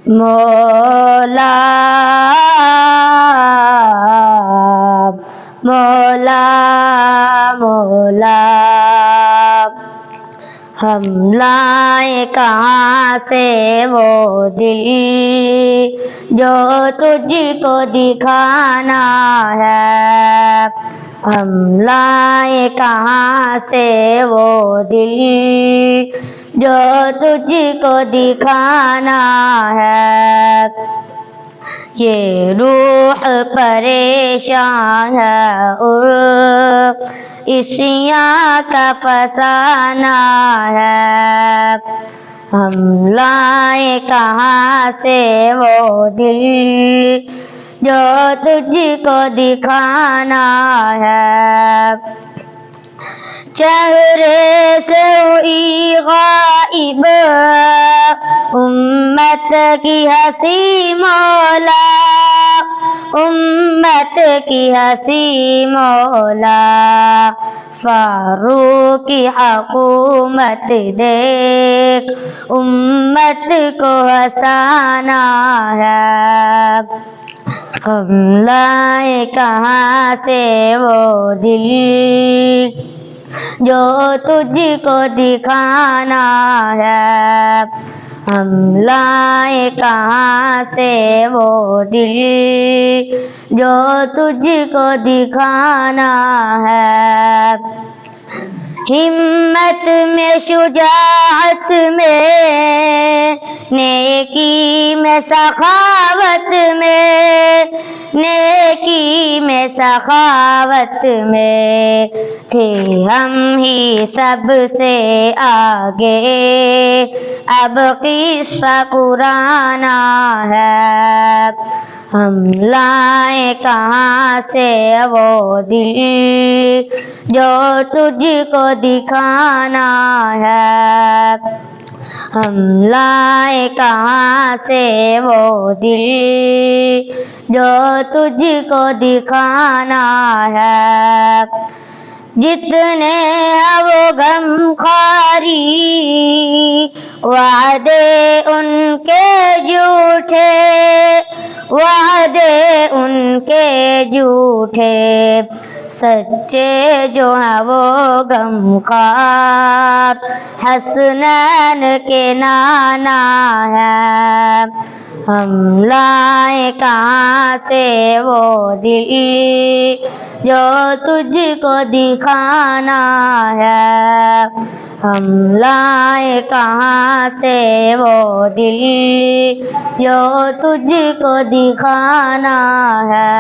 مولا مولا مولا ہم لائیں کہاں سے وہ دل جو تجھ کو دکھانا ہے، ہم لائیں کہاں سے وہ دل جو تجھ کو دکھانا ہے۔ یہ روح پریشان ہے اور عشیاں کا فسانہ ہے، ہم لائیں کہاں سے وہ دل جو تجھ کو دکھانا ہے۔ چہرے سے ہوئی غائب امت کی ہنسی مولا، امت کی ہنسی مولا، فاروق کی حکومت دیکھ امت کو ہنسانا ہے، ہم لائیں کہاں سے وہ دل جو تجھ کو دکھانا ہے، ہم لائیں کہاں سے وہ دل جو تجھ کو دکھانا ہے۔ ہمت میں، شجاعت میں، نیکی میں، سخاوت میں، نیکی میں، سخاوت میں تھے ہم ہی سب سے آگے، اب قصہ پرانا ہے، ہم لائیں کہاں سے وہ دل جو تجھ کو دکھانا ہے، ہم لائیں کہاں سے وہ دل جو تجھ کو دکھانا ہے۔ جتنے ہیں وہ غمخواری وعدے ان کے جھوٹے، وعدے ان کے جھوٹے، سچے جو ہیں وہ غمخوار حسنین کے نانا ہے، ہم لائیں کہاں سے وہ دل جو تجھ کو دکھانا ہے، ہم لائیں کہاں سے وہ دل جو تجھ کو دکھانا ہے۔